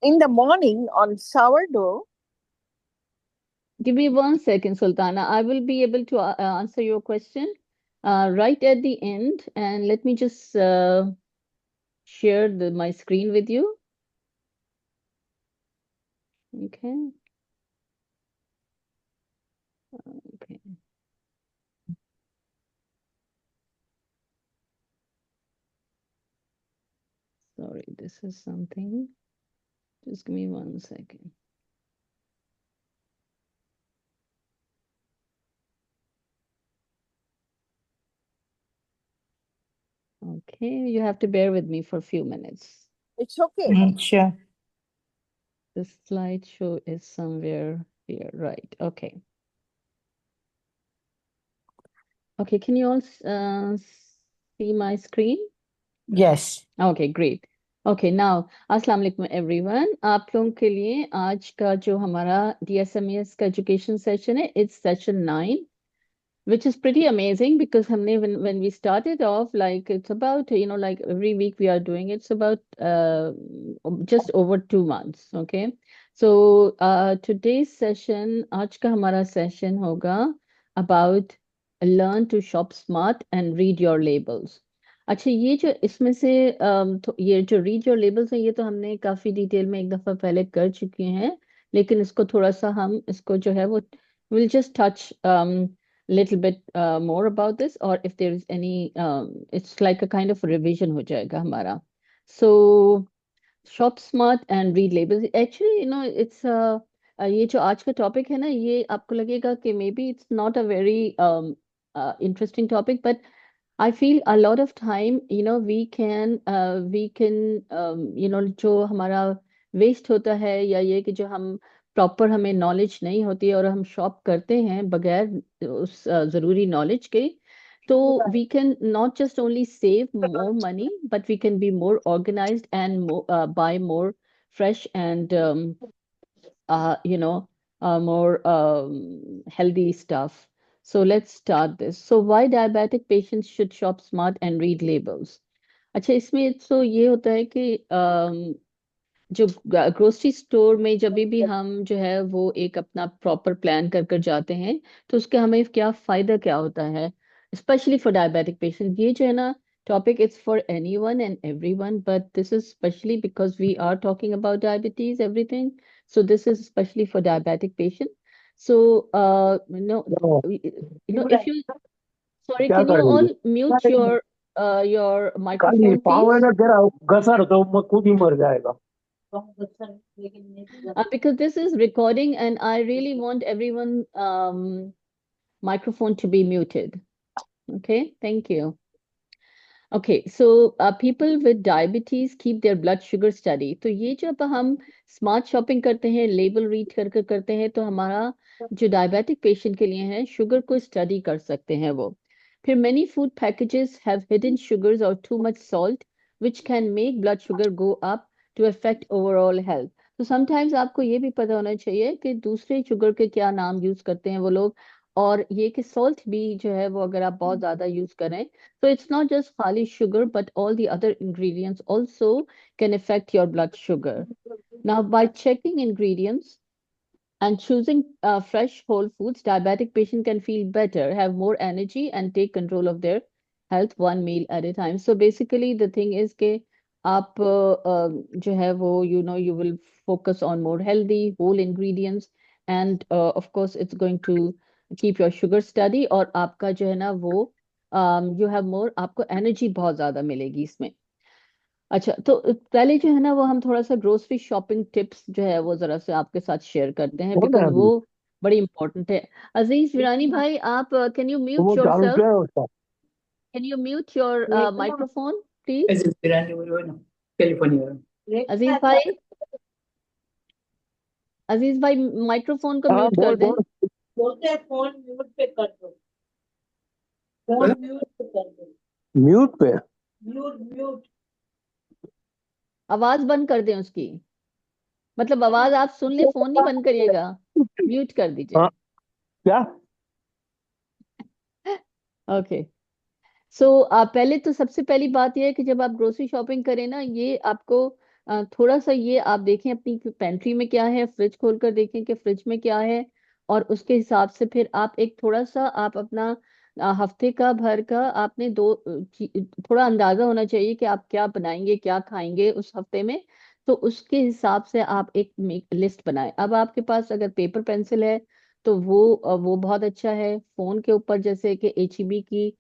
in the morning on sourdough. Give me 1 second, Sultana. I will be able to answer your question right at the end. And let me just share my screen with you. Okay. Okay. Sorry, this is something. Just give me 1 second. Okay, you have to bear with me for a few minutes. It's okay. Sure. The slideshow is somewhere here, right? Okay. Okay, can you all see my screen? Yes. Okay, great. Okay, now अस्सलाम वालेकुम everyone. आप लोगों के लिए आज का जो हमारा DSMES का एजुकेशन सेशन है, it's session 9, which is pretty amazing because हमने when we started off, like it's about, like every week we are doing it. It's about just over 2 months. Okay, so today's session, आज का हमारा session होगा about learn to shop smart and read your labels. अच्छा, ये जो इसमें से ये जो रीड योर लेबल्स है, ये तो हमने काफी डिटेल में एक दफा पहले कर चुके हैं, लेकिन इसको थोड़ा सा हम इसको जो है वो will just touch little bit more about this, or if there is any it's like a kind of revision हो जाएगा हमारा. So shop smart and read labels, actually it's ये जो आज का टॉपिक है ना, ये आपको लगेगा कि may be it's not a very interesting topic, but I feel a lot of time, जो हमारा वेस्ट होता है, या ये कि जो हम प्रॉपर हमें नॉलेज नहीं होती है और हम शॉप करते हैं बगैर उस जरूरी नॉलेज के, तो we can not just only save more money, but we can be more organised and buy more fresh and more healthy stuff. So let's start this. So why diabetic patients should shop smart and read labels? अच्छा, इसमें तो ये होता है कि जो grocery store में जब भी हम जो है वो एक अपना प्रॉपर प्लान कर कर जाते हैं, तो उसका हमें क्या फायदा क्या होता है, स्पेशली फॉर डायबिटिक पेशेंट। ये जो है ना topic, it's for anyone and everyone, but this is specially because we are talking about diabetes everything, so this is especially for diabetic patient. So if you, sorry, क्या can you करेंगे? all mute your कल ये microphone पाँव है please? ना तेरा घसर तो मैं खुद ही मर जाएगा. Because this is recording and I really want everyone microphone to be muted. Okay, thank you. Okay, so people with diabetes keep their blood sugar steady. तो ये जब हम स्मार्ट शॉपिंग करते हैं, लेबल रीड कर कर करते हैं, तो हमारा जो डायबिटिक पेशेंट के लिए है, शुगर को स्टडी कर सकते हैं वो। फिर many food packages have hidden sugars or too much salt, which can make blood sugar go up to affect overall health. तो sometimes आपको ये भी पता होना चाहिए कि दूसरे शुगर के क्या नाम यूज करते हैं वो लोग, और ये कि सॉल्ट भी जो है वो अगर आप बहुत ज्यादा यूज करें, so it's not just khali sugar, but all the other ingredients also can affect your blood sugar. Now, by checking ingredients and choosing fresh whole foods, diabetic patient can feel better, have more energy, and take control of their health one meal at a time. So basically, the thing is कि आप जो है वो you will focus on more healthy whole ingredients, and of course it's going to keep your sugar steady, और आपका जो है ना वो you have more, आपको एनर्जी बहुत ज्यादा मिलेगी इसमें। अच्छा, तो पहले जो है ना वो हम थोड़ा सा ग्रोसरी शॉपिंग टिप्स जो है वो जरा से आपके साथ शेयर करते हैं, कौन है बिकॉज वो अभी? बड़ी इंपॉर्टेंट है। अजीज विरानी भाई, आप कैन यू तो म्यूट वो योर चालू सेल्फ, क्या है उसका? Can you mute your microphone please? Ese es grande, bueno, California. अजीज भाई, अजीज भाई, माइक्रोफोन को हाँ म्यूट बोल कर दें। बोल. बोलते हैं फोन म्यूट पे कर दो, फोन म्यूट पे कर दो, म्यूट पे. Mute mute. आवाज बंद कर दें उसकी, मतलब आवाज आप सुन ले, फोन नहीं बंद करिएगा, म्यूट कर दीजिए। हाँ क्या? ओके, सो पहले तो सबसे पहली बात यह है कि जब आप ग्रोसरी शॉपिंग करें ना, ये आपको थोड़ा सा ये आप देखें अपनी पेंट्री में क्या है, फ्रिज खोल कर देखें कि फ्रिज में क्या है, और उसके हिसाब से फिर आप एक थोड़ा सा आप अपना हफ्ते का भर का आपने थोड़ा अंदाजा होना चाहिए कि आप क्या बनाएंगे क्या खाएंगे उस हफ्ते में। तो उसके हिसाब से आप एक लिस्ट बनाएं। अब आपके पास अगर पेपर पेंसिल है तो वो बहुत अच्छा है। फोन के ऊपर जैसे कि HEB की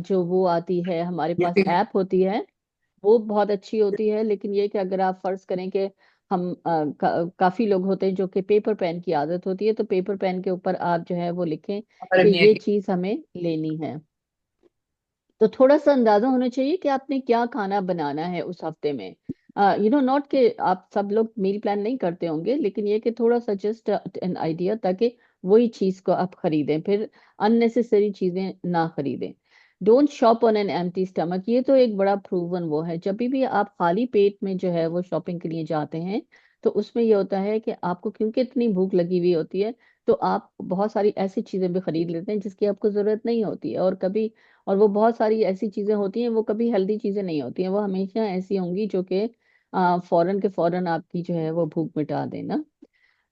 जो वो आती है, हमारे पास ऐप होती है, वो बहुत अच्छी होती है। लेकिन ये कि अगर आप फर्ज करें कि हम काफी लोग होते हैं जो कि पेपर पेन की आदत होती है, तो पेपर पेन के ऊपर आप जो है वो लिखें कि ये चीज हमें लेनी है। तो थोड़ा सा अंदाजा होना चाहिए कि आपने क्या खाना बनाना है उस हफ्ते में। नॉट कि आप सब लोग मील प्लान नहीं करते होंगे, लेकिन ये कि थोड़ा सा जस्ट एन आइडिया, ताकि वही चीज को आप खरीदें, फिर अननेसेसरी चीजें ना खरीदें। Don't shop on an empty stomach, ये तो एक बड़ा प्रूवन वो है। जब भी आप खाली पेट में जो है वो शॉपिंग के लिए जाते हैं, तो उसमें ये होता है कि आपको क्योंकि इतनी भूख लगी हुई होती है, तो आप बहुत सारी ऐसी चीजें भी खरीद लेते हैं जिसकी आपको जरूरत नहीं होती है। और वो बहुत सारी ऐसी चीजें होती हैं, वो कभी हेल्दी चीजें नहीं होती हैं, वो हमेशा ऐसी होंगी जो कि फौरन के फौरन आपकी जो है वो भूख मिटा देना।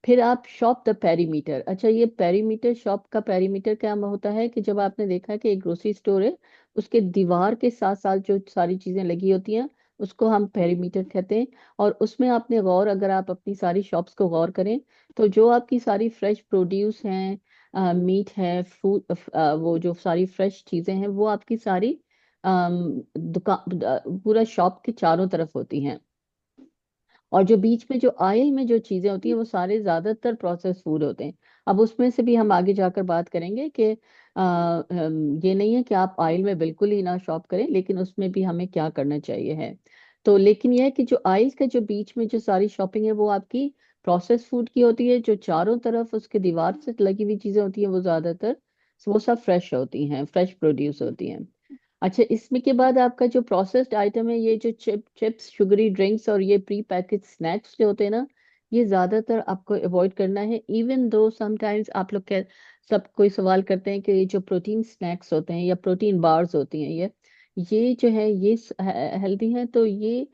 फिर आप शॉप द पेरीमीटर। अच्छा, ये पेरीमीटर, शॉप का पेरीमीटर क्या होता है कि जब आपने देखा है कि एक ग्रोसरी स्टोर है, उसके दीवार के साथ साथ जो सारी चीजें लगी होती हैं उसको हम पेरीमीटर कहते हैं। और उसमें आपने गौर, अगर आप अपनी सारी शॉप्स को गौर करें, तो जो आपकी सारी फ्रेश प्रोड्यूस हैं, मीट है, फ्रूट, वो जो सारी फ्रेश चीजें हैं, वो आपकी सारी दुकान, पूरा शॉप के चारों तरफ होती हैं। और जो बीच में जो आयल में जो चीजें होती हैं वो सारे ज्यादातर प्रोसेस फूड होते हैं। अब उसमें से भी हम आगे जाकर बात करेंगे कि ये नहीं है कि आप आयल में बिल्कुल ही ना शॉप करें, लेकिन उसमें भी हमें क्या करना चाहिए है। तो लेकिन यह है कि जो आयल का जो बीच में जो सारी शॉपिंग है वो आपकी प्रोसेस फूड की होती है। जो चारों तरफ उसके दीवार से लगी हुई चीजें होती हैं वो ज्यादातर वो सब फ्रेश होती हैं, फ्रेश प्रोड्यूस होती हैं। अच्छा, इसमें के बाद आपका जो प्रोसेस्ड आइटम है, ये जो चिप्स, शुगरी ड्रिंक्स और ये प्री पैकेज स्नैक्स जो होते हैं ना, ये ज्यादातर आपको अवॉइड करना है। इवन दो समटाइम्स आप लोग सब कोई सवाल करते हैं कि ये जो प्रोटीन स्नैक्स होते हैं या प्रोटीन बार्स होती हैं, ये जो है ये हेल्दी हैं, तो ये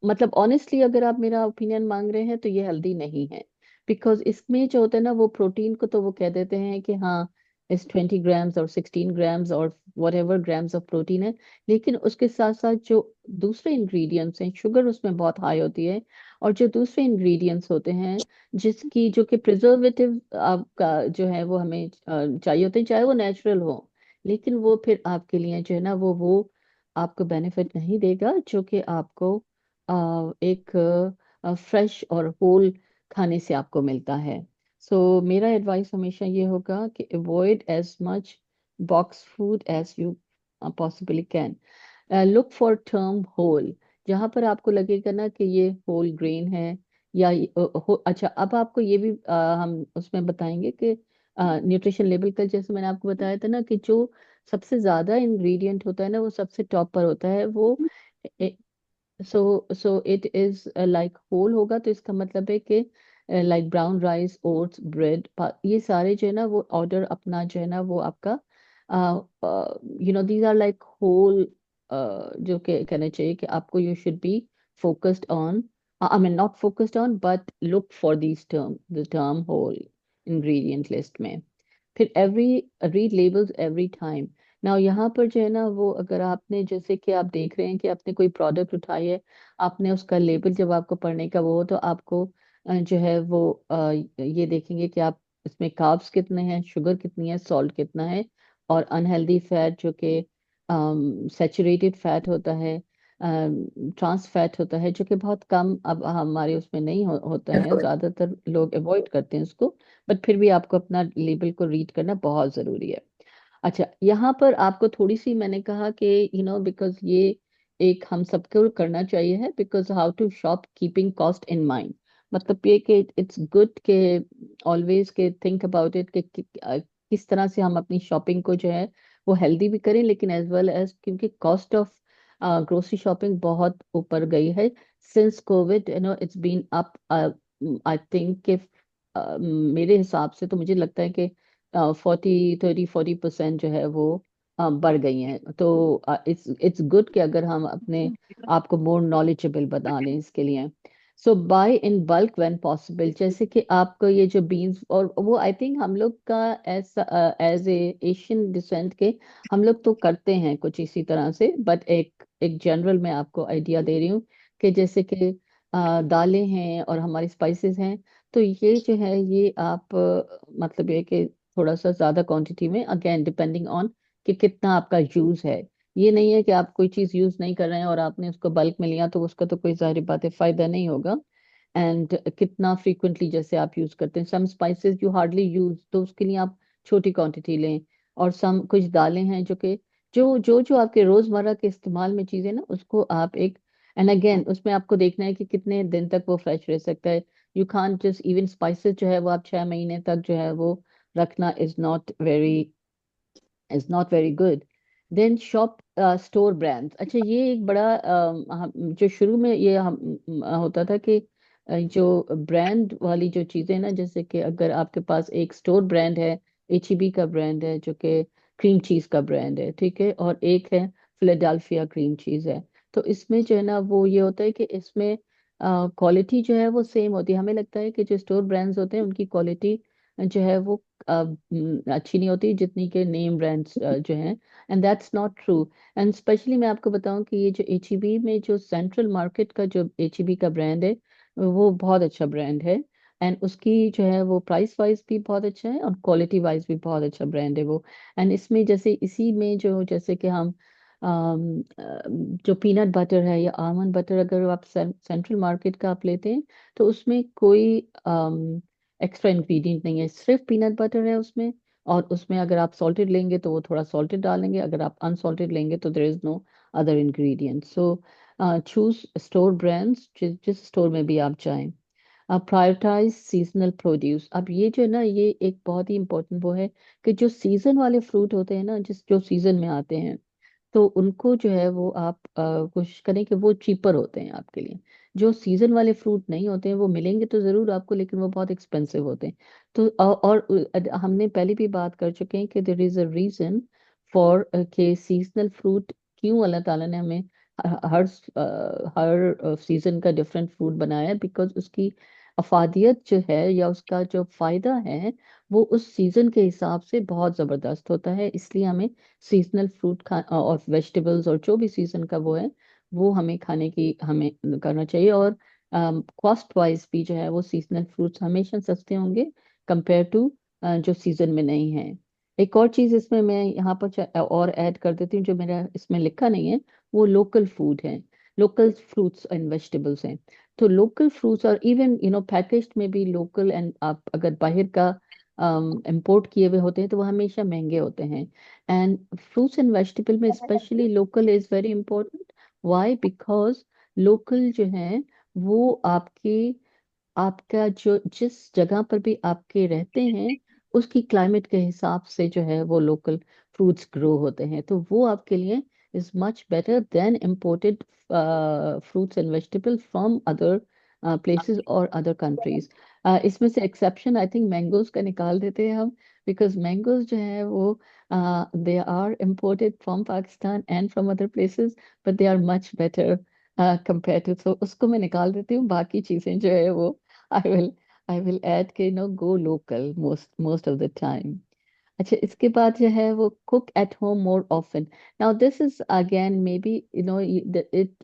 मतलब ऑनेस्टली अगर आप मेरा ओपिनियन मांग रहे हैं तो ये हेल्दी नहीं है। बिकॉज इसमें जो होता है ना, वो प्रोटीन को तो वो कह देते हैं कि हाँ इस 20 ग्राम्स और 16 ग्राम्स और what ever grams of protein है, लेकिन उसके साथ साथ जो दूसरे इंग्रेडिएंट्स हैं, शुगर उसमें बहुत हाई होती है। और जो दूसरे इंग्रेडिएंट्स होते हैं जिसकी जो कि प्रिजर्वेटिव आपका जो है वो हमें चाहिए होते हैं, चाहे वो नेचुरल हो, लेकिन वो फिर आपके लिए जो है ना वो आपको बेनिफिट नहीं देगा जो कि आपको एक फ्रेश और होल खाने से आपको मिलता है। सो मेरा एडवाइस हमेशा ये होगा कि avoid as much box food as you possibly can. Look for term whole, जहां पर आपको लगेगा ना कि ये होल ग्रेन है या अच्छा, अब आपको ये भी हम उसमें बताएंगे कि न्यूट्रिशन लेबल का, जैसे मैंने आपको बताया था ना कि जो सबसे ज्यादा इंग्रेडिएंट होता है ना वो सबसे टॉप पर होता है, वो so it is like whole होगा, तो इसका मतलब है कि like brown rice, oats, bread, ये सारे जो है ना वो ऑर्डर अपना जो है ना वो आपका दीज आर लाइक होल, जो कि कहना चाहिए कि आपको you should be focused on, I mean not focused on but look for these the term whole ingredient list में। फिर every read labels every time. Now यहाँ पर जो है ना वो, अगर आपने जैसे कि आप देख रहे हैं कि आपने कोई प्रोडक्ट उठाई है, आपने उसका लेबल जब आपको पढ़ने का वो हो, तो आपको जो है वो ये देखेंगे कि आप इसमें कार्ब्स कितने हैं, शुगर कितनी है, सॉल्ट कितना है, और अनहेल्दी फैट जो कि सैचुरेटेड फैट होता है, ट्रांस फैट होता है, जो कि बहुत कम अब हमारे उसमें नहीं होता है, ज्यादातर लोग अवॉइड करते हैं उसको। बट फिर भी आपको अपना लेबल को रीड करना बहुत जरूरी है। अच्छा, यहाँ पर आपको थोड़ी सी मैंने कहा कि बिकॉज ये एक हम सबको करना चाहिए है, because how to shop keeping cost in mind. मतलब ये कि इट्स गुड के ऑलवेज के थिंक अबाउट इट कि किस तरह से हम अपनी शॉपिंग को जो है वो हेल्दी भी करें, लेकिन एज वेल एज, क्योंकि कॉस्ट ऑफ ग्रोसरी शॉपिंग बहुत ऊपर गई है since covid, it's been up. I think कि मेरे हिसाब से तो मुझे लगता है कि 40, 30, 40% जो है वो बढ़ गई हैं। तो इट्स गुड कि अगर हम अपने आप को मोर नॉलेजेबल बना लें इसके लिए। So buy in bulk when possible, जैसे कि आपको ये जो बीन्स, और वो आई थिंक हम लोग का एज ए एशियन डिसेंट के हम लोग तो करते हैं कुछ इसी तरह से, बट एक एक जनरल मैं आपको आइडिया दे रही हूँ कि जैसे कि दालें हैं और हमारी स्पाइसेस हैं, तो ये जो है ये आप मतलब ये कि थोड़ा सा ज्यादा क्वांटिटी में, अगेन डिपेंडिंग ऑन कि कितना आपका यूज है। ये नहीं है कि आप कोई चीज यूज नहीं कर रहे हैं और आपने उसको बल्क में लिया तो उसका तो कोई जाहिर बात है फायदा नहीं होगा। एंड कितना फ्रीक्वेंटली जैसे आप यूज करते हैं, सम स्पाइसेस यू हार्डली यूज, तो उसके लिए आप छोटी क्वांटिटी लें। और सम कुछ दालें हैं जो कि जो आपके रोजमर्रा के इस्तेमाल में चीजें ना, उसको आप एक, एंड अगेन उसमें आपको देखना है कि कितने दिन तक वो फ्रेश रह सकता है। You can't just, even spices जो है वो आप 6 महीने तक जो है वो रखना is not very good. Then shop store brands. अच्छा, ये एक बड़ा जो शुरू में ये होता था कि जो ब्रांड वाली जो चीजें ना, जैसे कि अगर आपके पास एक स्टोर ब्रांड है, HEB का ब्रांड है जो कि क्रीम चीज का ब्रांड है, ठीक है, और एक है फिलाडेल्फिया क्रीम चीज है। तो इसमें जो है ना वो ये होता है कि इसमें क्वालिटी जो है वो सेम होती है। हमें लगता है कि जो स्टोर ब्रांड्स होते हैं उनकी क्वालिटी जो है वो अच्छी नहीं होती जितनी के नेम ब्रांड्स जो हैं, and that's not true. And specially मैं आपको बताऊं कि ये जो HEB में जो सेंट्रल मार्केट का जो HEB का ब्रांड है वो बहुत अच्छा ब्रांड है। एंड उसकी जो है वो प्राइस वाइज भी बहुत अच्छा है और क्वालिटी वाइज भी बहुत अच्छा ब्रांड है वो। एंड इसमें जैसे इसी में जो जैसे कि हम जो पीनट बटर है या आलमंड बटर, अगर आप सेंट्रल मार्केट का आप लेते हैं तो उसमें कोई एक्स्ट्रा इंग्रेडिएंट नहीं है, सिर्फ पीनट बटर है उसमें। और उसमें अगर आप सॉल्टेड लेंगे तो वो थोड़ा सॉल्टेड डालेंगे, अगर आप अनसॉल्टेड लेंगे तो there is no other ingredient. So choose store brands जिस स्टोर में भी आप जाएं। अब प्रायोरिटाइज सीजनल प्रोड्यूस। अब ये जो है ना ये एक बहुत ही इंपॉर्टेंट वो है कि जो सीजन वाले फ्रूट होते हैं ना, जिस जो सीजन में आते हैं, तो उनको जो है वो आप कोशिश करें कि वो चीपर होते हैं आपके लिए। जो सीजन वाले फ्रूट नहीं होते हैं वो मिलेंगे तो जरूर आपको, लेकिन वो बहुत एक्सपेंसिव होते हैं। तो हमने पहले भी बात कर चुके हैं कि there is a reason for के सीजनल फ्रूट क्यों अल्लाह ताला ने हमें हर हर सीजन का डिफरेंट फ्रूट बनाया है, बिकॉज उसकी अफादियत जो है या उसका जो फायदा है वो उस सीजन के हिसाब से बहुत जबरदस्त होता है। इसलिए हमें सीजनल फ्रूट खा और वेजिटेबल्स और जो भी सीजन का वो है वो हमें खाने की हमें करना चाहिए। और कॉस्ट वाइज भी जो है वो सीजनल फ्रूट्स हमेशा सस्ते होंगे कंपेयर टू जो सीजन में नहीं है। एक और चीज इसमें मैं यहाँ पर और ऐड कर देती हूँ जो मेरा इसमें लिखा नहीं है, वो लोकल फूड है, लोकल फ्रूट्स एंड वेजिटेबल्स हैं। तो लोकल फ्रूट्स और इवन पैकेज्ड में भी लोकल, एंड आप अगर बाहर का इंपोर्ट किए हुए होते हैं तो वो हमेशा महंगे होते हैं। एंड फ्रूट्स एंड वेजिटेबल में specially local is very important. Why? Because local जो है वो आपका जो जिस जगह पर भी आपके रहते हैं उसकी क्लाइमेट के हिसाब से जो है वो लोकल फ्रूट्स ग्रो होते हैं, तो वो आपके लिए is much better than imported fruits and vegetable from other places और अदर कंट्रीज। इसमें से एक्सेप्शन आई थिंक मैंगोज का निकाल देते हैं हम, बिकॉज मैंगोज जो है वो they are imported from Pakistan and from other places, but they are much better compare to, तो उसको मैं निकाल देती हूँ। बाकी चीजें जो है वो I will I will add के go local most most of the time. अच्छा, इसके बाद जो है वो cook at home more often. Now this is again maybe it इट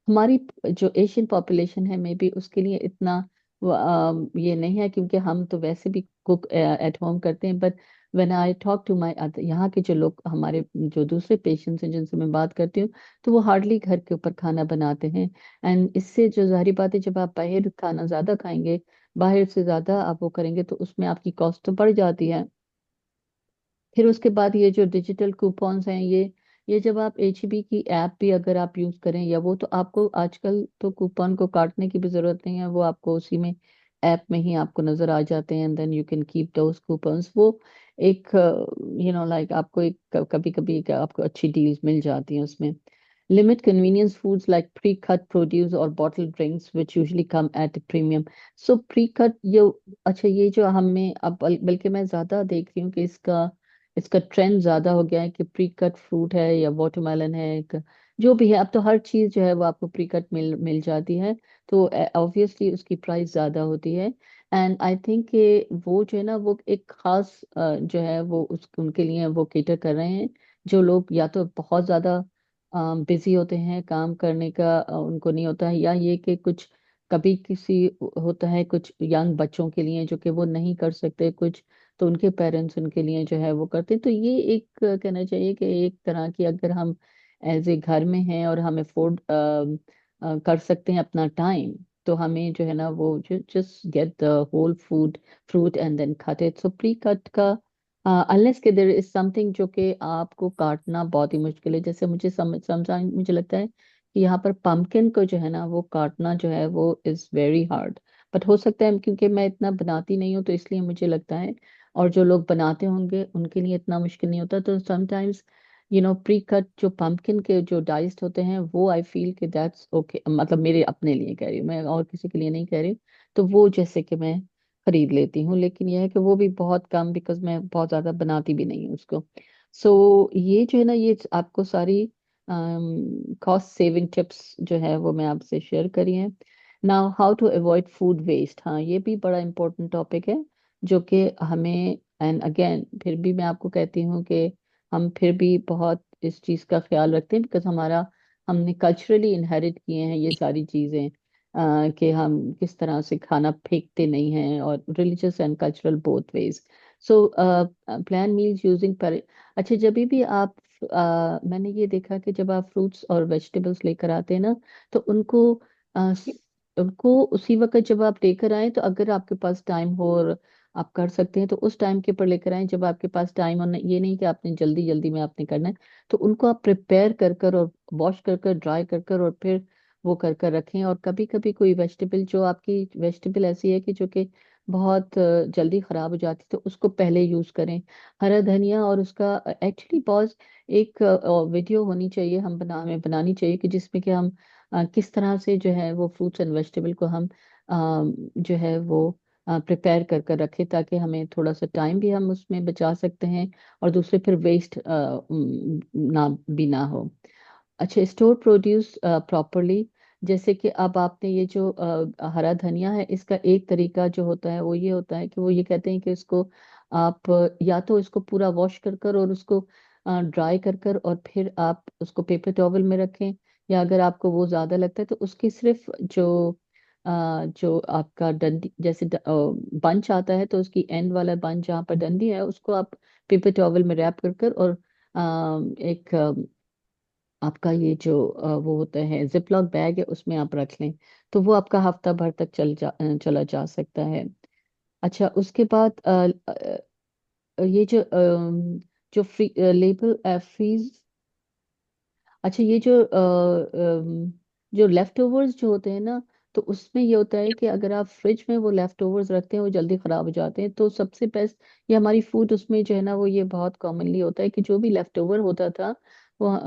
हमारी जो एशियन पॉपुलेशन है मे बी उसके लिए इतना ये नहीं है, क्योंकि हम तो वैसे भी कुक एट होम करते हैं। But when I talk to my यहाँ के जो लोग हमारे जो दूसरे पेशेंट्स हैं जिनसे मैं बात करती हूँ, तो वो हार्डली घर के ऊपर खाना बनाते हैं। एंड इससे जो जाहिर बात है, जब आप बाहर खाना ज्यादा खाएंगे, बाहर से ज्यादा आप वो करेंगे तो उसमें आपकी कॉस्ट तो बढ़ जाती है। फिर उसके बाद ये जो डिजिटल कूपन्स हैं, ये जब आप HEB की ऐप भी अगर आप यूज करें या वो, तो आपको आजकल तो कूपन को काटने की भी जरूरत नहीं है, वो आपको उसी में ऐप में ही आपको नजर आ जाते हैं, and then you can keep those coupons. वो एक लाइक आपको एक कभी कभी आपको अच्छी डील्स मिल जाती हैं उसमें। Limit convenience foods like pre cut produce और bottle drinks which usually come at premium. So pre cut ये, अच्छा ये जो हमें अब बल्कि मैं ज्यादा देख रही हूँ कि इसका इसका ट्रेंड ज्यादा हो गया है कि प्री कट फ्रूट है या वाटरमेलन है, जो भी है, अब तो हर चीज जो है वो आपको प्री कट मिल मिल जाती है। तो ऑब्वियसली उसकी प्राइस ज्यादा होती है। एंड आई थिंक कि वो जो है ना वो एक खास जो है वो उनके लिए वो केटर कर रहे हैं, जो लोग या तो बहुत ज्यादा बिजी होते हैं, काम करने का उनको नहीं होता है, या ये कि कुछ कभी किसी होता है कुछ यंग बच्चों के लिए जो कि वो नहीं कर सकते कुछ, तो उनके पेरेंट्स उनके लिए जो है वो करते हैं। तो ये एक कहना चाहिए कि एक तरह की, अगर हम एज ए घर में हैं और हम अफोर्ड कर सकते हैं अपना टाइम, तो हमें जो है ना वो just get the whole food fruit and then cut it. So pre cut का अनलेस के देयर इज समथिंग जो कि आपको काटना बहुत ही मुश्किल है, जैसे मुझे समझा मुझे लगता है कि यहाँ पर पम्पकिन को जो है ना वो काटना जो है वो इज वेरी हार्ड। बट हो सकता है क्योंकि मैं इतना बनाती नहीं हूँ तो इसलिए मुझे लगता है, और जो लोग बनाते होंगे उनके लिए इतना मुश्किल नहीं होता। तो समटाइम्स प्री कट जो पम्पकिन के जो डाइस्ड होते हैं वो आई फील कि दैट्स ओके, मतलब मेरे अपने लिए कह रही हूँ मैं, और किसी के लिए नहीं कह रही हूँ। तो वो जैसे कि मैं खरीद लेती हूँ, लेकिन यह है कि वो भी बहुत कम, बिकॉज मैं बहुत ज्यादा बनाती भी नहीं हूँ उसको। सो ये जो है ना ये आपको सारी कॉस्ट सेविंग टिप्स जो है वो मैं आपसे शेयर करी है। Now how to avoid food waste, हाँ ये भी बड़ा इंपॉर्टेंट टॉपिक है जो कि हमें, एंड अगेन फिर भी मैं आपको कहती हूँ कि हम फिर भी बहुत इस चीज का ख्याल रखते हैं, बिकॉज हमारा हमने कल्चरली इनहेरिट किए हैं ये सारी चीजें, कि हम किस तरह से खाना फेंकते नहीं हैं, और religious and cultural both ways. So plan meals using पर, अच्छा जब भी आप मैंने ये देखा कि जब आप फ्रूट्स और वेजिटेबल्स लेकर आते हैं ना, तो उनको उसी वक्त जब आप लेकर आए, तो अगर आपके पास टाइम हो और आप कर सकते हैं तो उस टाइम के ऊपर लेकर आए जब आपके पास टाइम, और ये नहीं कि आपने जल्दी जल्दी में आपने करना है। तो उनको आप प्रिपेयर कर कर और वॉश कर कर ड्राई कर कर और फिर वो कर कर रखें। और कभी कभी कोई वेजिटेबल, जो आपकी वेजिटेबल ऐसी है कि जो कि बहुत जल्दी खराब हो जाती है, तो उसको पहले यूज करें। हरा धनिया और उसका एक्चुअली बहुत एक वीडियो होनी चाहिए, हम बनानी चाहिए कि जिसमें कि हम किस तरह से जो है वो फ्रूट्स एंड वेजिटेबल को हम जो है वो प्रिपेयर कर कर रखें, ताकि हमें थोड़ा सा टाइम भी हम उसमें बचा सकते हैं, और दूसरे फिर वेस्ट ना भी ना हो। अच्छा, स्टोर प्रोड्यूस प्रॉपरली, जैसे कि अब आपने ये जो हरा धनिया है, इसका एक तरीका जो होता है वो ये होता है कि वो ये कहते हैं कि इसको आप या तो इसको पूरा वॉश कर कर और उसको ड्राई कर कर और फिर आप उसको पेपर टॉवल में रखें, या अगर आपको वो ज्यादा लगता है तो उसकी सिर्फ जो आपका डंडी जैसे बंच आता है, तो उसकी एंड वाला बंच जहाँ पर डंडी है उसको आप पेपर टॉवल में रैप कर कर और एक आपका ये जो वो होता है जिपलॉक बैग है उसमें आप रख लें, तो वो आपका हफ्ता भर तक चला जा सकता है। अच्छा, उसके बाद ये जो लेबल फ्रीज, अच्छा ये जो लेफ्ट ओवर्स जो होते हैं ना, तो उसमें ये होता है कि अगर आप फ्रिज में वो लेफ्ट ओवर्स रखते हैं वो जल्दी खराब हो जाते हैं, तो सबसे बेस्ट ये हमारी फूड उसमें जो है ना वो ये बहुत कॉमनली होता है कि जो भी लेफ्ट ओवर होता था वो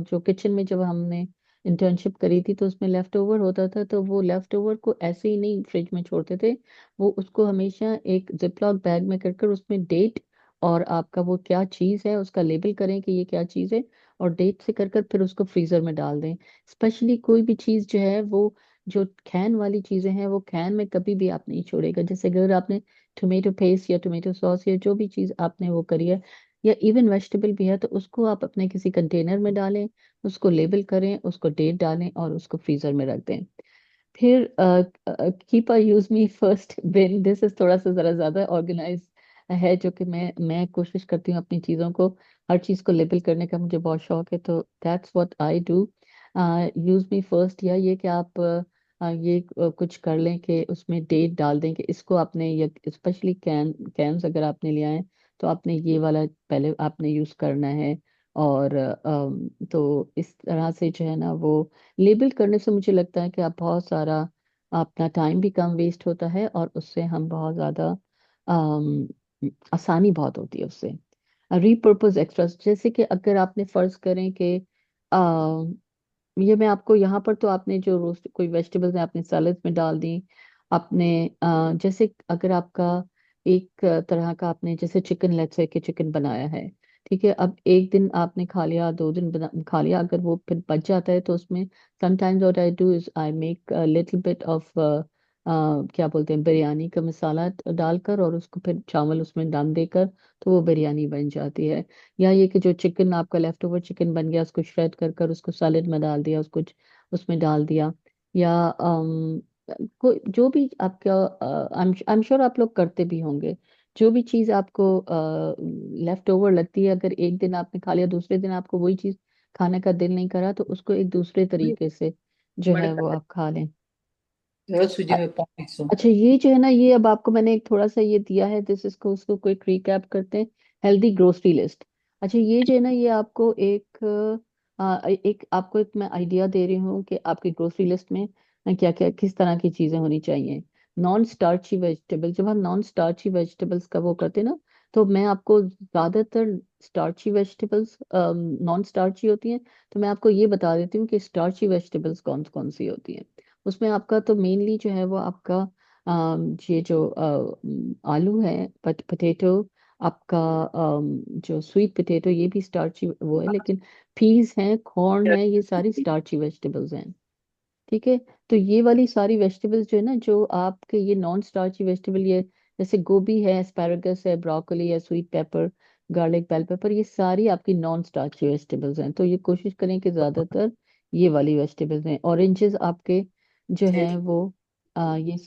जो किचन में जब हमने इंटर्नशिप करी थी तो उसमें लेफ्ट ओवर होता था, तो वो लेफ्ट ओवर को ऐसे ही नहीं फ्रिज में छोड़ते थे, वो उसको हमेशा एक जिपलॉक बैग में कर कर उसमें डेट और आपका वो क्या चीज़ है उसका लेबल करें कि ये क्या चीज़ है, और डेट से कर कर फिर उसको फ्रीजर में डाल दें। स्पेशली कोई भी चीज जो है वो जो कैन वाली चीजें हैं वो कैन में कभी भी आप नहीं छोड़ेगा, जैसे अगर आपने टोमेटो पेस्ट या टोमेटो सॉस या जो भी चीज आपने वो करी है, या इवन वेजिटेबल भी है, तो उसको आप अपने किसी कंटेनर में डालें, उसको लेबल करें, उसको डेट डालें और उसको फ्रीजर में रख दें। फिर keep a use me first bin, this is थोड़ा सा जरा ज्यादा ऑर्गेनाइज है, जो कि मैं कोशिश करती हूँ अपनी चीजों को, हर चीज को लेबल करने का मुझे बहुत शौक है, तो that's what I do. Use me first, या ये कि आप ये कुछ कर लें कि उसमें डेट डाल दें कि इसको आपने, या स्पेशली कैन्स अगर आपने लिया है तो आपने ये वाला पहले आपने यूज करना है। और तो इस तरह से जो है ना वो लेबल करने से मुझे लगता है कि आप बहुत सारा अपना टाइम भी कम वेस्ट होता है, और उससे हम बहुत ज्यादा अम, आसानी बहुत होती है उससे। रीपर्पज एक्स्ट्रा, जैसे कि अगर आपने फर्ज करें कि ये मैं आपको यहाँ पर, तो आपने जो रोस्ट कोई वेजिटेबल्स हैं आपने सैलेड में डाल दी, आपने जैसे अगर आपका एक तरह का आपने जैसे चिकन, लेट्स से कि चिकन बनाया है, ठीक है, अब एक दिन आपने खा लिया, 2 दिन खा लिया, अगर वो फिर बच जाता है तो उसमें sometimes what I do is I make little bit of क्या बोलते हैं, बिरयानी का मसाला डालकर, और उसको फिर चावल उसमें दम देकर, तो वो बिरयानी बन जाती है। या ये कि जो चिकन आपका लेफ्ट ओवर चिकन बन गया, उसको श्रेड कर कर उसको सैलेड में डाल दिया, उसको उसमें डाल दिया। या कोई जो भी आपका, आई एम श्योर आप लोग करते भी होंगे, जो भी चीज आपको लेफ्ट ओवर लगती है, अगर एक दिन आपने खा लिया, दूसरे दिन आपको वही चीज खाने का दिल नहीं करा, तो उसको एक दूसरे तरीके से जो है वो आप खा लें। सुजी में पानी सो अच्छा, ये जो है ना, ये अब आपको मैंने एक थोड़ा सा ये दिया है, दिस इसको उसको कोई रिकैप करते हैं, हेल्दी ग्रोसरी लिस्ट। अच्छा, ये जो है ना, ये आपको एक आपको एक मैं आइडिया दे रही हूँ कि आपकी ग्रोसरी लिस्ट में क्या क्या किस तरह की चीजें होनी चाहिए। नॉन स्टार्ची वेजिटेबल, जब हम नॉन स्टार्ची वेजिटेबल्स का वो करते हैं ना, तो मैं आपको ज्यादातर स्टार्ची वेजिटेबल्स नॉन स्टार्ची होती हैं, तो मैं आपको ये बता देती हूँ कि स्टार्ची वेजिटेबल्स कौन कौन सी होती हैं। उसमें आपका तो मेनली जो है वो आपका ये जो आलू है, पोटैटो, आपका जो स्वीट पोटैटो, ये भी स्टार्ची वो है, लेकिन पीस हैं, कॉर्न है, ये सारी स्टार्ची वेजिटेबल्स हैं, ठीक है। तो ये वाली सारी वेजिटेबल्स जो है ना, जो आपके ये नॉन स्टार्ची वेजिटेबल, ये जैसे गोभी है, एस्पैरागस है, ब्रोकली है, sweet pepper, garlic, bell pepper, ये सारी आपकी नॉन स्टार्ची वेजिटेबल्स हैं। तो ये कोशिश करें कि ज्यादातर ये वाली वेजिटेबल्स हैं। ऑरेंजेस आपके जो हैं वो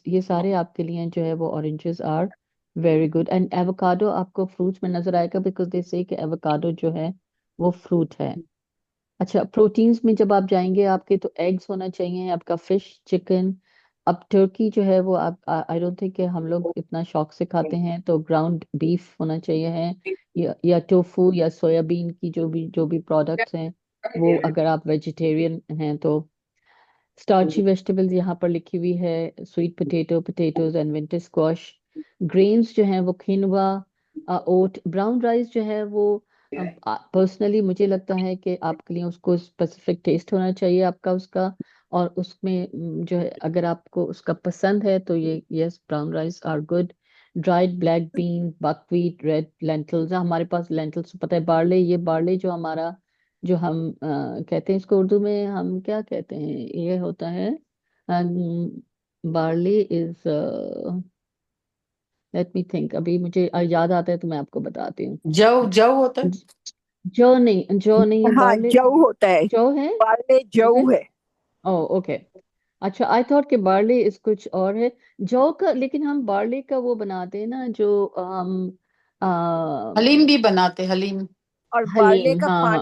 ये सारे आपके लिए जो है वो oranges are very good. And avocado आपको फ्रूट्स में नजर आएगा, बिकॉज दे से कि एवोकाडो जो है वो फ्रूट है। अच्छा, प्रोटीन्स में जब आप जाएंगे, आपके तो एग्स होना चाहिए, आपका फिश, चिकन। अब टर्की जो है वो आप, आई डोंट थिंक कि हम लोग इतना शौक से खाते हैं, तो ग्राउंड बीफ होना चाहिए है, या टोफू या सोयाबीन की जो भी प्रोडक्ट्स हैं, वो अगर आप वेजिटेरियन हैं तो। स्टार्ची वेजिटेबल्स यहाँ पर लिखी हुई है, sweet potato, potatoes and winter squash. Grains जो है वो किनवा, ओट, ब्राउन राइस जो है वो पर्सनली मुझे लगता है कि आपके लिए उसको स्पेसिफिक टेस्ट होना चाहिए आपका उसका, और उसमें जो है अगर आपको उसका पसंद है तो ये yes, brown rice are good. Dried black bean, buckwheat, red lentils, हमारे पास लेंटल्स पता है, बार्ले, ये बार्ले जो हमारा, जो हम कहते हैं, इसको उर्दू में हम क्या कहते हैं, ये होता है barley is, let me think, अभी मुझे याद आता है तो मैं आपको बताती हूँ। जव जव होता है। जौ नहीं, जौ नहीं, ये हाँ, बार्ले। जऊ होता है। जौ है, बार्ले is जऊ it? है। ओ ओके। अच्छा, आई थॉट कि बार्ले इस कुछ और है, जौ का, लेकिन हम बार्ले का वो बनाते हैं ना, जो हम हलीम भी बनाते, हलीम। और बार्ले हलीम, का हाँ हाँ,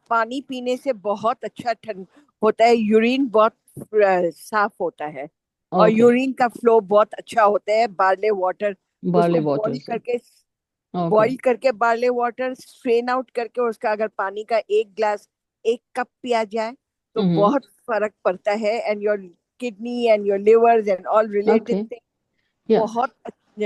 पानी पीने से बहुत अच्छा ठंड होता है, यूरिन बहुत साफ होता है। और ओके, यूरिन का फ्लो बहुत अच्छा होता है बार्ले वाटर। बार्ले उसको वाटर से, ओके। बॉईल करके बार्ले वाटर स्ट्रेन आउट करके उसका अगर पानी का एक ग्लास, एक कप पिया जाए तो हम्म, बहुत फर्क पड़ता है। And your kidney and your levers and all related okay, thing या, बहुत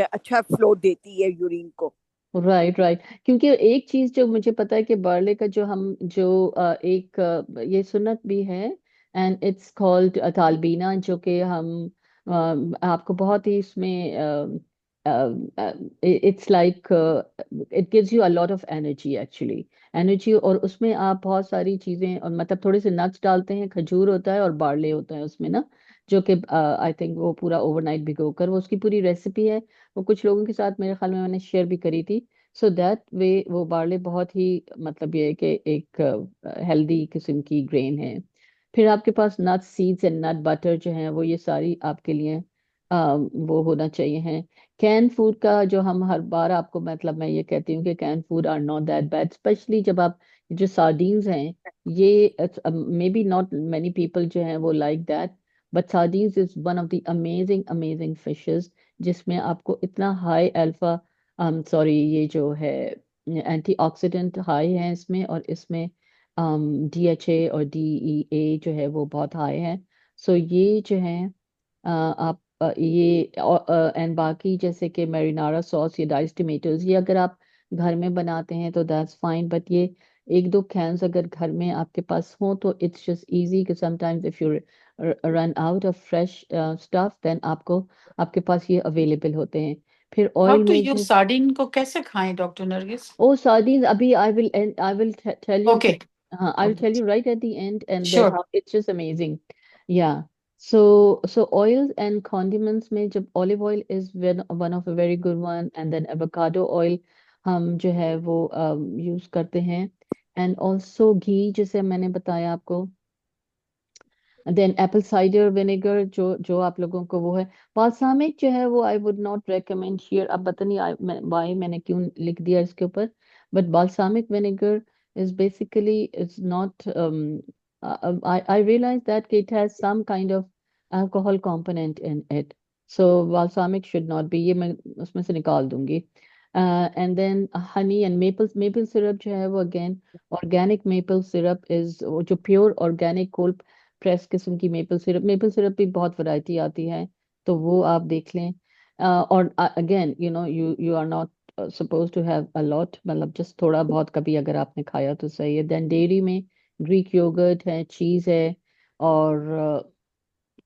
अच्छा फ्लो देती है यूरिन को। Right right. क्योंकि एक चीज जो मुझे पता है कि बार्ले का जो हम जो एक ये सुन्नत भी है, एंड इट्स कॉल्ड तालबीना, जो कि हम आपको बहुत ही इसमें it's like it gives you a lot of energy, actually energy, और उसमें आप बहुत सारी चीजें, और मतलब थोड़े से नट्स डालते हैं, खजूर होता है और बार्ले होता है उसमें ना, जो कि आई थिंक वो पूरा ओवरनाइट भिगो कर, वो उसकी पूरी रेसिपी है, वो कुछ लोगों के साथ मेरे ख्याल में मैंने शेयर भी करी थी। सो दैट वे वो बार्ले बहुत ही, मतलब ये है कि एक हेल्दी किस्म की ग्रेन है। फिर आपके पास नट सीड्स एंड नट बटर जो है वो, ये सारी आपके लिए वो होना चाहिए है। कैन फूड का जो हम हर बार आपको, मतलब मैं ये कहती हूँ कि can food are not that bad, specially जब आप जो सार्डीन्स हैं, ये may be not many people जो हैं वो like that, but sardines is one of the amazing amazing fishes, जिसमें आपको इतना हाई अल्फा, सॉरी, ये जो है एंटीऑक्सीडेंट हाई है इसमें, और इसमें डीएचए और डीईए जो है वो बहुत हाई है। सो ये जो है आप ये एंड बाकी जैसे कि मैरिनारा सॉस या डाइस टमेटोज, ये अगर आप घर में बनाते हैं तो दैट्स फाइन, बट ये एक दो कैंस अगर घर में आपके पास हो तो इट्स जस्ट इजी, कि sometimes if you run out of fresh stuff, then आपको आपके पास ये अवेलेबल होते हैं। फिर हाउ ऑयल टू में यूज जो सार्डिन को कैसे खाएं डॉक्टर नरगिस? ओ सार्डीन अभी I will tell you okay हाँ I will tell you right at the end and that sure how it's just amazing yeah so oils and condiments में जब olive oil is one of a very good one and then avocado oil हम जो है वो use करते हैं and also घी जैसे मैंने बताया आपको देन एप्पल साइडर विनेगर जो आप लोगों को वो है बाल्सामिक जो है वो I would not recommend here अब पता नहीं वाई मैंने क्यों लिख दिया इसके ऊपर but balsamic vinegar is basically it's not I realize that it has some kind of alcohol component in it so balsamic should not be ये मैं उसमें से निकाल दूंगी and then honey and maple syrup जो है वो again organic maple syrup is वो जो pure organic cold प्रेस किस्म की मेपल सिरप भी बहुत वैरायटी आती है तो वो आप देख लें और again you are not suppose to have a lot मतलब जस्ट थोड़ा बहुत कभी अगर आपने खाया तो सही है देन डेयरी में ग्रीक योगर्ट है चीज है और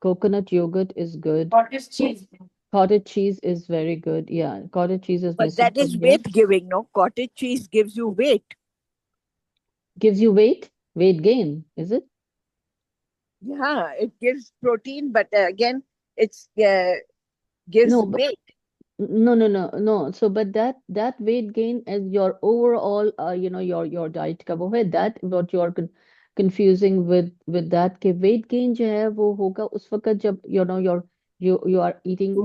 coconut yogurt is good cottage cheese cottage cheese is very good yeah cottage cheese is But missing that from is here weight giving, no? Cottage cheese gives you weight. gives you weight gain is it Yeah, it gives protein, but again, it's gives no weight. No, no, no, no. So, but that weight gain is your overall, your diet का वो है. That what you are confusing with that के weight gain जो है वो होगा उस वक्त जब you are eating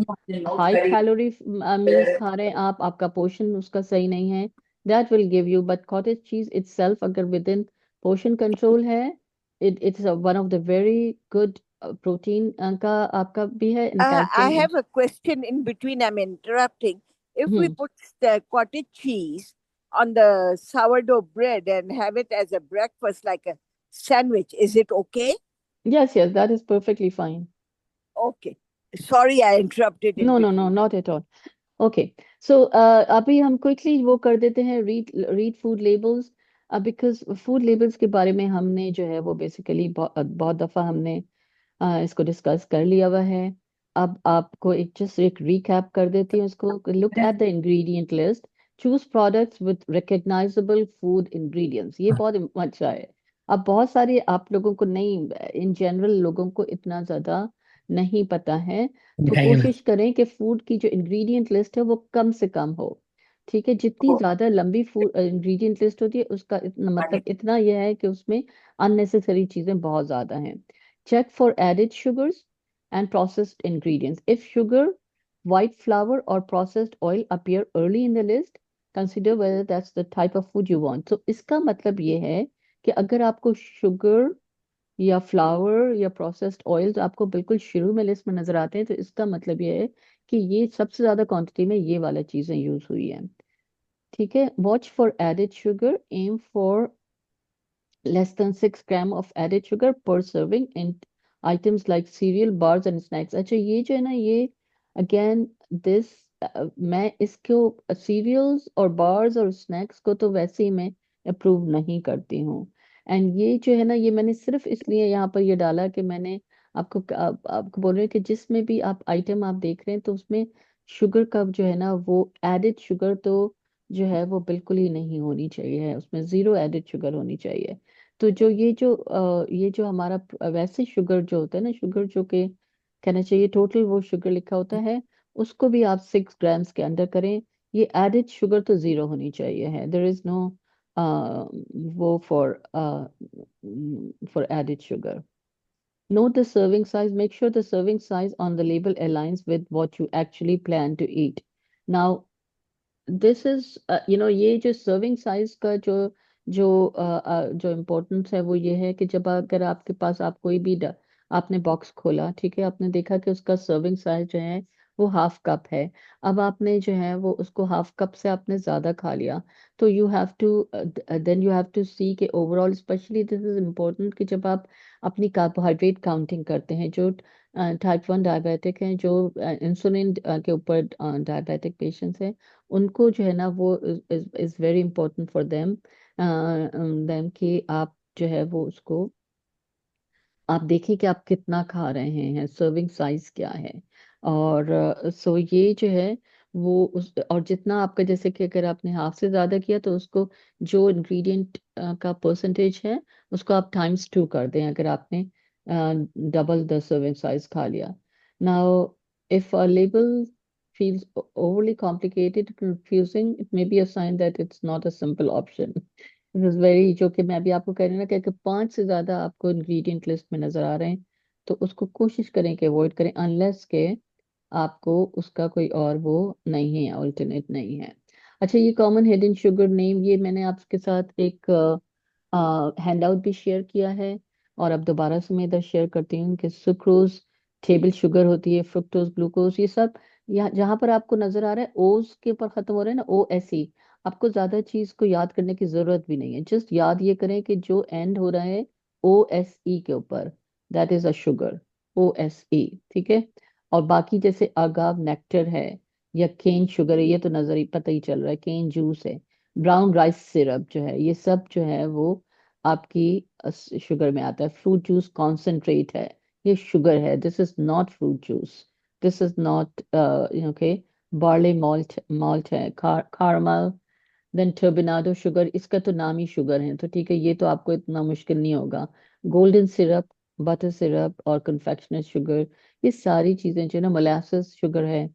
high calorie meals खा रहे हैं आप आपका पोर्शन उसका सही नहीं है. That will give you. But cottage cheese itself अगर within portion control है, it's one of the very good protein का आपका भी है and I calcium. have a question in between. I'm interrupting. If we put the cottage cheese on the sourdough bread and have it as a breakfast, like a sandwich, is it okay? Yes, that is perfectly fine. Okay. Sorry, I interrupted in No, no, no, between. not at all. Okay. So, अभी हम quickly वो कर देते हैं read food labels because food labels के बारे में हमने जो है वो बेसिकली बहुत दफ़ा हमने इसको डिस्कस कर लिया हुआ है अब आपको एक रिकैप कर देती हूँ इसको look at the ingredient list choose products with recognisable food ingredients ये बहुत अच्छा है अब बहुत सारे आप लोगों को नहीं इन जनरल लोगों को इतना ज़्यादा नहीं पता है तो कोशिश करें कि फूड की जो इंग्रेडिएंट लिस्ट है वो कम से कम हो ठीक है जितनी ज्यादा लंबी फूड इंग्रेडिएंट लिस्ट होती है उसका मतलब इतना यह है कि उसमें अननेसेसरी चीजें बहुत ज्यादा हैं check for added sugars and processed ingredients if sugar white flour or processed oil appear early in the list consider whether that's the type of food you want so इसका मतलब ये है कि अगर आपको शुगर या फ्लावर या processed oils आपको बिल्कुल शुरू में लिस्ट में नजर आते हैं तो इसका मतलब ये है कि ये सबसे ज्यादा क्वांटिटी में ये वाला चीजें यूज हुई है ठीक है watch for added sugar aim for less than 6 gram of added sugar per serving in items like cereal bars and snacks अच्छा ये जो है ना ये again this मैं इसको cereals और bars और snacks को तो वैसे ही मैं अप्रूव नहीं करती हूँ एंड ये जो है ना ये मैंने सिर्फ इसलिए यहाँ पर ये डाला कि मैंने आपको बोल रही हूँ कि जिसमें भी आप आइटम आप देख रहे हैं तो उसमें शुगर का जो है ना वो एडेड शुगर तो जो है वो बिल्कुल ही नहीं होनी चाहिए उसमें जीरो एडेड शुगर होनी चाहिए तो ये जो हमारा वैसे शुगर जो होता है ना शुगर जो के कहना चाहिए टोटल वो शुगर लिखा होता है उसको भी आप 6 ग्राम्स के अंदर करें ये एडेड शुगर तो जीरो होनी चाहिए है देयर इज नो वो for added sugar Note the serving size. Make sure the serving size on the label aligns with what you actually plan to eat. Now, this is ये जो serving size का जो importance है वो ये है कि जब अगर आपके पास आप कोई भी आपने बॉक्स खोला ठीक है आपने देखा कि उसका सर्विंग साइज जो है वो हाफ कप है अब आपने जो है वो उसको हाफ कप से आपने ज्यादा खा लिया तो you have to then you have to see कि overall specially this is important कि जब आप अपनी कार्बोहाइड्रेट काउंटिंग करते हैं जो टाइप 1 डायबिटिक हैं जो इंसुलिन के ऊपर डायबिटिक पेशेंट्स हैं उनको जो है ना वो is very important for them them कि आप जो है वो उसको आप देखिए कि आप कितना खा रहे हैं सर्विंग साइज क्या है और सो ये जो है वो उस, और जितना आपका, जैसे कि अगर आपने हाफ से ज्यादा किया तो उसको जो इंग्रेडिएंट का परसेंटेज है उसको आप टाइम्स 2 कर दें, अगर आपने डबल द सर्विंग साइज खा लिया. Now if a label feels overly complicated, confusing, it may be a sign that it's not a simple option. It was very, जो कि मैं भी आपको कह रही हूँ ना, कि अगर 5 से ज्यादा आपको इंग्रेडिएंट लिस्ट में नजर आ रहे हैं तो उसको कोशिश करें कि अवॉइड करें, अनलेस के आपको उसका कोई और वो नहीं है, ऑल्टरनेट नहीं है. अच्छा, ये कॉमन हिडन शुगर नेम, ये मैंने आपके साथ एक हैंडआउट भी शेयर किया है, और अब दोबारा से मैं इधर शेयर करती हूँ कि सुक्रोज टेबल शुगर होती है, फ्रुक्टोज, ग्लूकोज, ये सब यहाँ जहां पर आपको नजर आ रहा है ओज के ऊपर खत्म हो रहे हैं ना, OSE, आपको ज्यादा चीज को याद करने की जरूरत भी नहीं है. जस्ट याद ये करें कि जो एंड हो रहा है OSE के ऊपर, that is a sugar, OSE. ठीक है. और बाकी जैसे अगाव नेक्टर है या केन शुगर है, ये तो नजर ही पता ही चल रहा है, केन जूस है, ब्राउन राइस सिरप जो है, ये सब जो है वो आपकी शुगर में आता है. फ्रूट जूस कॉन्सेंट्रेट है, ये शुगर है. This is not fruit juice, this is not okay. Barley malt है, caramel, देन टर्बिनाडो शुगर, इसका तो नाम ही शुगर है, तो ठीक है, ये तो आपको इतना मुश्किल नहीं होगा. गोल्डन सिरप, बटर सिरप और कन्फेक्शनर शुगर, ये सारी चीजें जो है ना, मोलासेस शुगर है,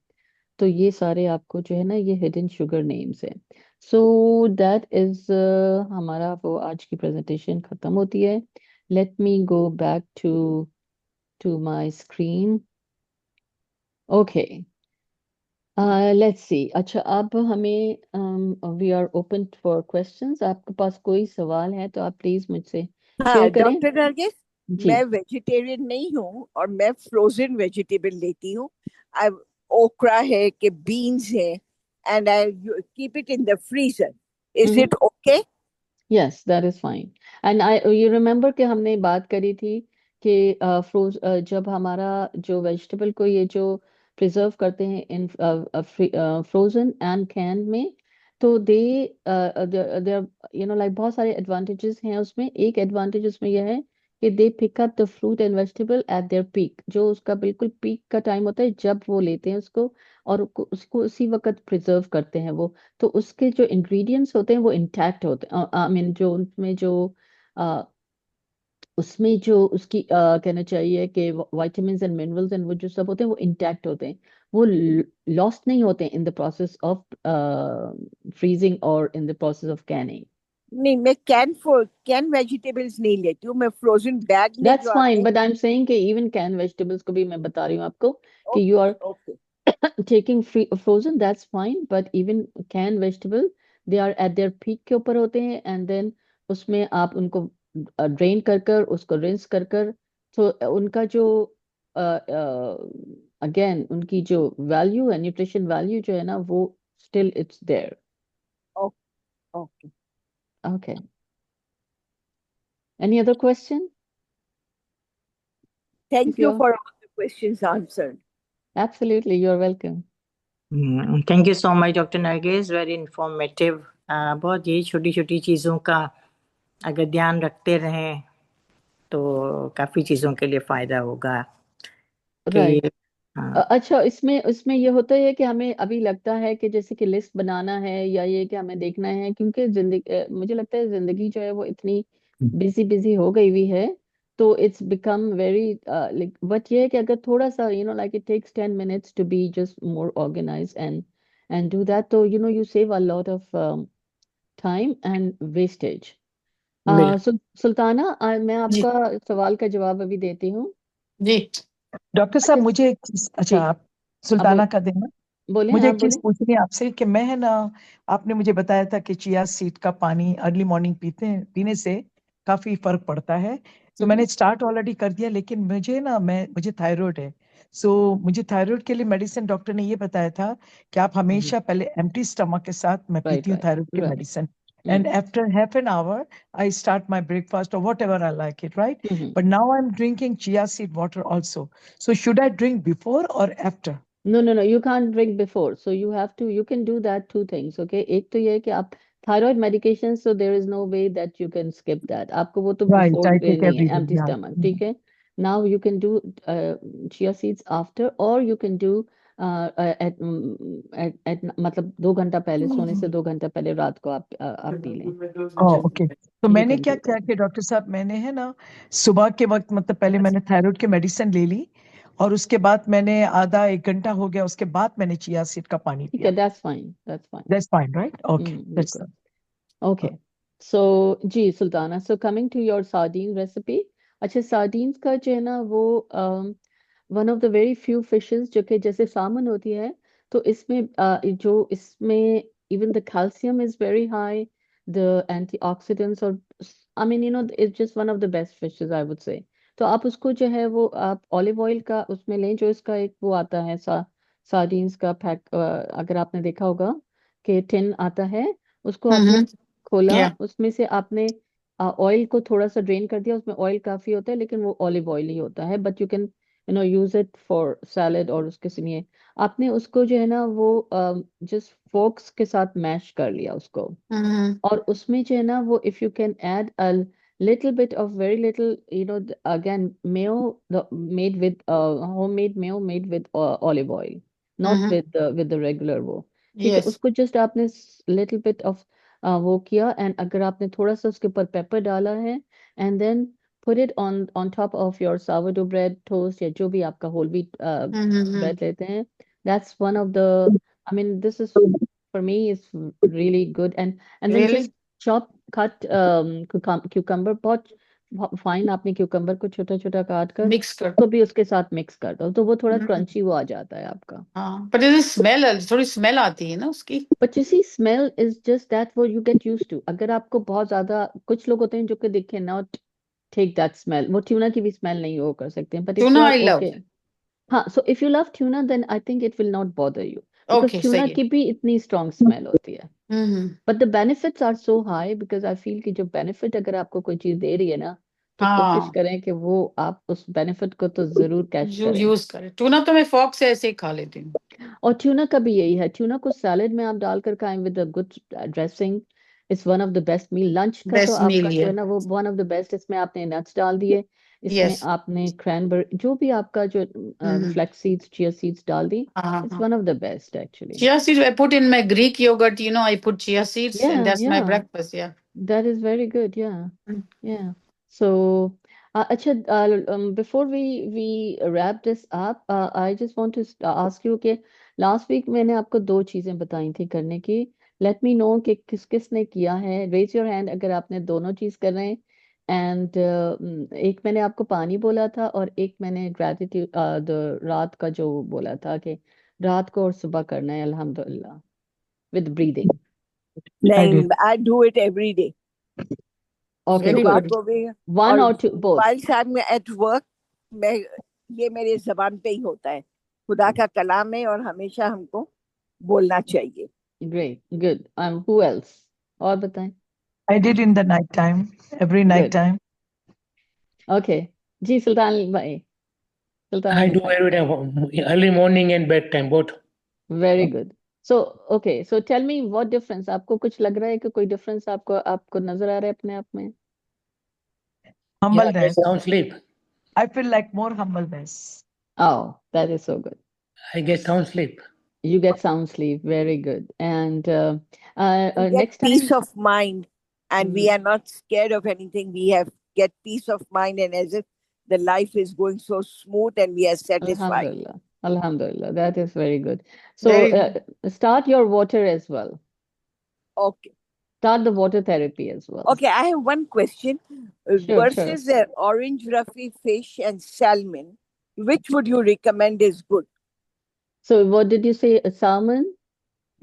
तो ये सारे आपको जो है ना, ये हिडन शुगर नेम्स है. सो दैट इज हमारा वो आज की प्रेजेंटेशन खत्म होती है. Let me go back to my screen. Okay, let's see. अच्छा, अब हमें we are open for questions. आपके पास कोई सवाल है तो आप प्लीज मुझसे हाँ शेयर करें. डॉक्टर नरगिस, जी. मैं वेजिटेरियन नहीं हूँ और मैं फ्रोजन वेजिटेबल लेती हूँ. आई ओकरा है कि बीन्स है and I keep it in the freezer. Is hmm. It okay? Yes, that is fine. And I you remember कि हमने बात करी थी कि जब हमारा जो वेजिटेबल को ये जो प्रिजर्व करते हैं इन फ्रोजन एंड कैन में, तो दे देयर लाइक बहुत सारे एडवांटेजेस हैं उसमें. एक एडवांटेज उसमें यह है कि they pick up the fruit and vegetable at their peak, जो उसका बिल्कुल पीक का टाइम होता है जब वो लेते हैं उसको, और उसको उसी वक्त प्रिजर्व करते हैं वो. तो उसके जो इंग्रेडिएंट्स होते हैं वो इंटैक्ट होते हैं. आई मीन जो अ, उसमें जो उसकी कहना चाहिए कि विटामिन्स एंड मिनरल्स एंड वो जो सब होते हैं वो इंटैक्ट होते हैं, वो लॉस्ट नहीं होते in the process of freezing और in the process of canning. नहीं, मैं कैन वेजिटेबल्स नहीं लेती हूँ, मैं फ्रोजन बैग में दैट्स जो आते फाइन, हैं. बट आई एम सेइंग कि इवन कैन वेजिटेबल्स को भी मैं बता रही हूँ आपको कि you okay are okay. taking free frozen, that's fine, but even canned vegetable, they are at their peak के ऊपर होते हैं, and then उसमें आप उनको ड्रेन कर कर उसको रिंस कर कर, तो उनका जो अगेन उनकी जो वैल्यू है, न्यूट्रिशन वैल्यू जो है ना, वो still it's there. Okay. Okay, any other question? Thank if you you for all the questions answered. Absolutely, you are welcome. Thank you so much doctor Nargis, very informative. बहुत यही छोटी छोटी चीज़ों का अगर ध्यान रखते रहें तो काफ़ी चीज़ों के लिए फ़ायदा होगा कि राइट. हाँ. अच्छा, इसमें इसमें ये होता है कि हमें अभी लगता है कि जैसे कि लिस्ट बनाना है या ये कि हमें देखना है, क्योंकि जिंदगी, मुझे लगता है जिंदगी जो है वो इतनी बिजी बिजी हो गई हुई है, तो it's become very like, but ये है कि अगर थोड़ा सा like it takes 10 minutes to be just more organise and do that, तो you save a lot of time and wastage. बिल्कुल. सुल्ताना, मैं जी आपका सवाल का जवाब अभी देती हूँ. जी. डॉक्टर साहब अच्छा. मुझे एक चीज, अच्छा जी. आप अब सुल्ताना का देना. बोले, मुझे हाँ एक चीज बोले. पूछनी है आपसे कि मैं है ना, आपने मुझे बताया था कि चिया सीड का पानी अर्ली मॉर्निंग पीने से काफी फर्क पड़ता है. तो मैंने स्टार्ट ऑलरेडी कर दिया, लेकिन मुझे थायराइड है. सो मुझे थायराइड के लिए मेडिसिन डॉक्टर ने ये बताया था कि आप हमेशा पहले एम्प्टी स्टमक के साथ, मैं राइट पीती हूँ राइट थायराइड की right. Medicine, and after half an hour I start my breakfast or whatever I like it, right? But now I'm drinking chia seed water also. So should I drink before or after? No, you can't drink before. So you can do that two things, okay? एक तो ये है कि आप thyroid medication, so there is no way that you can skip that. आपको वो तो Right, before I take लेनी है, every day. empty Yeah. stomach, ठीक है? Now you can do chia seeds after, or you can do मतलब 2 घंटा पहले सोने से 2 घंटा पहले रात को आप पी लें। ओके। तो You मैंने can क्या do किया that. कि डॉक्टर साहब, मैंने है ना सुबह के वक्त, मतलब पहले मैंने थायराइड की मेडिसिन ले ली, और उसके बाद मैंने आधा 1 घंटा हो गया, उसके बाद मैंने चिया सीड का पानी ठीक है, पिया। that's fine, that's fine. That's fine, right? Okay, You're that's good. Okay. So ji Sultana, so coming to your sardine recipe. अच्छा, sardines का जो है ना वो one of the very few fishes जो कि जैसे सामन होती है, तो इसमें जो इसमें even the calcium is very high, the antioxidants, और I mean it's just one of the best fishes I would say. तो आप उसको जो है वो आप ऑलिव ऑयल का उसमें लें, जो इसका एक वो आता है सार्डीन्स का पैक, अगर आपने देखा होगा कि टिन आता है, उसको आपने Mm-hmm. खोला, Yeah. उसमें से आपने ऑयल को थोड़ा सा ड्रेन कर दिया, उसमें ऑयल काफी होता है लेकिन वो ऑलिव ऑयल ही होता है, but you can use it for salad और उसके लिए आपने उसको जो है ना वो जस्ट फोर्क्स के साथ मैश कर लिया उसको, Mm-hmm. और उसमें जो है ना वो if you can add a little bit of very little again mayo made with homemade mayo made with olive oil, not Mm-hmm. with the regular वो, ठीक है, Yes. उसको जस्ट आपने little bit of वो किया, एंड अगर आपने थोड़ा सा उसके ऊपर पेपर डाला है, and then put it on top of your sourdough bread toast या जो भी आपका whole wheat Mm-hmm. bread लेते हैं, that's one of the, I mean this is for me is really good, and then Really? just cut cucumber, बहुत fine आपने cucumber को छोटा छोटा काट कर Mix कर. तो भी उसके साथ मिक्स कर दो, तो वो थोड़ा Mm-hmm. क्रंची वो आ जाता है आपका। हाँ, but it is smell, थोड़ी smell आती है ना उसकी। But you see, smell is just that what you get used to. अगर आपको बहुत ज्यादा, कुछ लोग होते हैं जो कि देखें not take that smell, वो ट्यूना की भी स्मेल नहीं वो कर सकते हैं, but if you Tuna are I love. okay, हाँ, so if you love tuna then I think it will not bother you, because Okay, tuna सही है। की भी इतनी strong smell होती है, Mm-hmm. but the benefits are so high because I feel कि जो benefit अगर आपको कोई चीज दे रही है ना, तो कोशिश हाँ, करें कि वो आप उस benefit को तो जरूर कैच करें। यूज करें। टूना तो मैं फॉक से ऐसे ही खा लेती हूँ। और ट्यूना का भी यही है, ट्यूना को सैलेड में आप डालकर खाएं with a good dressing, it's one of the best meal. Lunch का तो बेस्ट मील आपका ही जो है। है ना वो वन ऑफ द बेस्ट, इसमें आपने नट्स डाल दिए, इसमें यस। आपने क्रैनबेरी जो भी आपका जो फ्लैक्स सीड्स चिया सीड्स डाल दी, हाँ इट्स हाँ। One of the best actually. Chia seeds I put in my Greek yogurt, I put chia seeds and या that's my या breakfast, yeah. that is very good, yeah. Mm. Yeah. So, अच्छा, before we wrap this up, I just want to ask you कि last week मैंने आपको 2 चीजें बताई थी करने की। Let me know कि किस किस ने किया है। Raise your hand अगर आपने दोनों चीज कर रहे हैं। And एक मैंने आपको पानी बोला था, और एक मैंने gratitude रात का जो बोला था कि रात को और सुबह करना है अल्हम्दुलिल्लाह with breathing. I नहीं, did. I do it every day. Okay, Very सुबह good. good. को भी One और or two, both. while शाम में at work, मैं ये मेरे जबान पे ही होता है, खुदा का कलाम है और हमेशा हमको बोलना चाहिए। Great, good. Who else? और बताएं। I did in the night time, every night Good. time. Okay. जी सुल्तान भाई, सुल्तान I अली do भाई। every time, early morning and bedtime, both. Very good. So, okay. So tell me what difference, आपको कुछ लग रहा है कि कोई difference आपको नजर आ रहा है अपने आप में? Yeah, I Humbleness. get sound sleep. I feel like more humbleness. Oh, that is so good. I get sound sleep. You get sound sleep. Very good. And We get next peace time, of mind, and we are not scared of anything. We get peace of mind, and as if the life is going so smooth, and we are satisfied. Alhamdulillah. Alhamdulillah. That is very good. So Very good. start your water as well. Okay. Start the water therapy as well. Okay, I have one question. Sure. Versus orange roughy fish and salmon, which would you recommend is good? So what did you say? Salmon?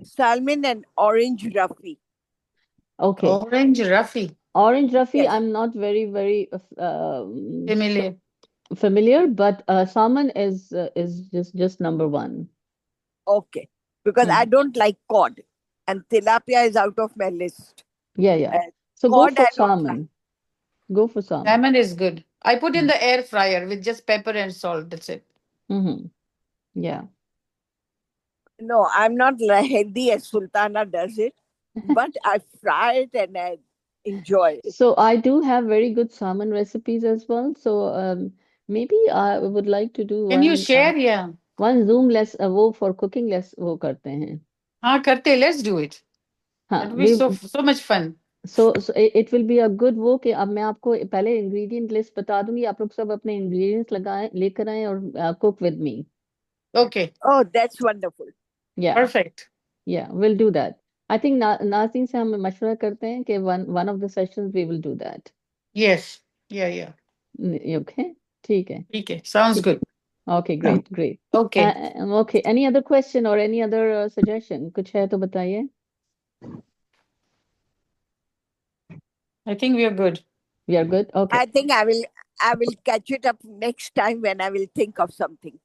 Salmon and orange roughy. Okay. Orange Ruffy. Orange roughy, Yes. I'm not very Familiar. familiar, but salmon is just number 1. Okay. Because I don't like cod, and tilapia is out of my list. Yeah. So go Cod for I don't like. salmon. Go for salmon. Salmon is good. I put in the air fryer with just pepper and salt. That's it. Mm-hmm. Yeah. No, I'm not healthy as Sultana does it, but I fry it and I enjoy it. So I do have very good salmon recipes as well. So maybe I would like to do Can you one. share? Yeah. One Zoom less वो for cooking less वो करते हैं. हाँ करते, let's do it. हाँ, That will be so much fun. so it will be a good वो कि अब मैं आपको पहले ingredient list बता दूंगी, आप लोग सब अपने ingredients लगाएं, लेकर आएं और cook with me. Okay, Oh, that's wonderful. Yeah, perfect. yeah, we'll do that. I think नाज़रीन से हम मशवरा करते हैं कि one of the sessions we will do that. Yes, yeah. Okay, ठीक है. Okay, sounds good. Okay, great. Okay, Okay, any other question or any other suggestion? कुछ है तो बताइए. I think we are good. We are good. Okay. I think I will catch it up next time when I will think of something.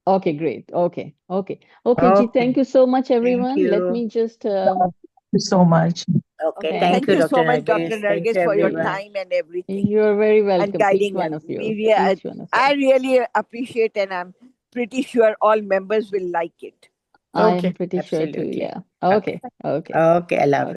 Okay, great. Okay. Ji, thank you so much, everyone. Let you. me just. Thank you so much. Okay, Okay. thank you, so Dr. much, Dr. Nargis. Thank Nargis, you, for your everyone. time and everything. You're very And welcome. Each guiding one us. of you. We rea- Each one of I you. really appreciate, and I'm pretty sure all members will like it. I Okay. am pretty sure too. Absolutely. Yeah. Okay. Okay, Allah Hafiz.